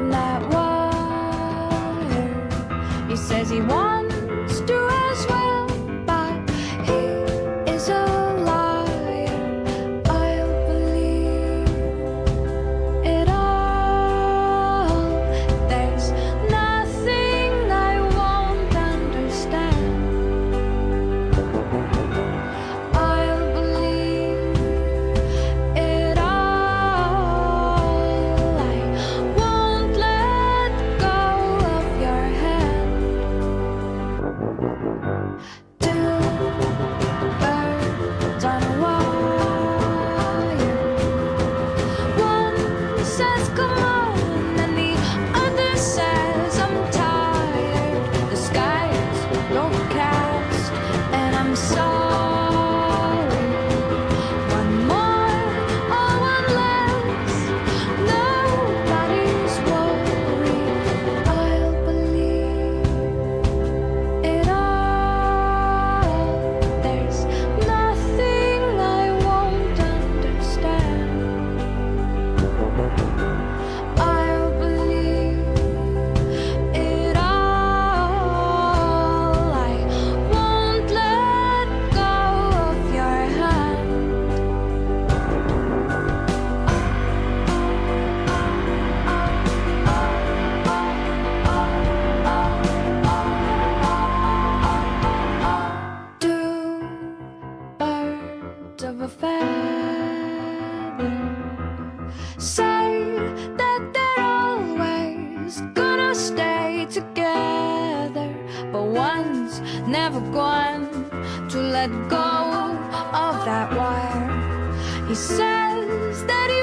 from that wire. He says he wants to as well, but he is a liar. I'll believe it all. There's nothing I won't understand. I'll believe it all. I won't let go of your hand. Two birds on a wire. One says come on, and the other says I'm tired. The sky's overcast, and I'm sorry. One more or one less, nobody's worried. I'll believe it all. There's nothing I won't understand. I'll believe it all. I won't let go of your hand. Two birds of a feather say that they're always gonna stay together, but one's never going to let go of that wire. He says that he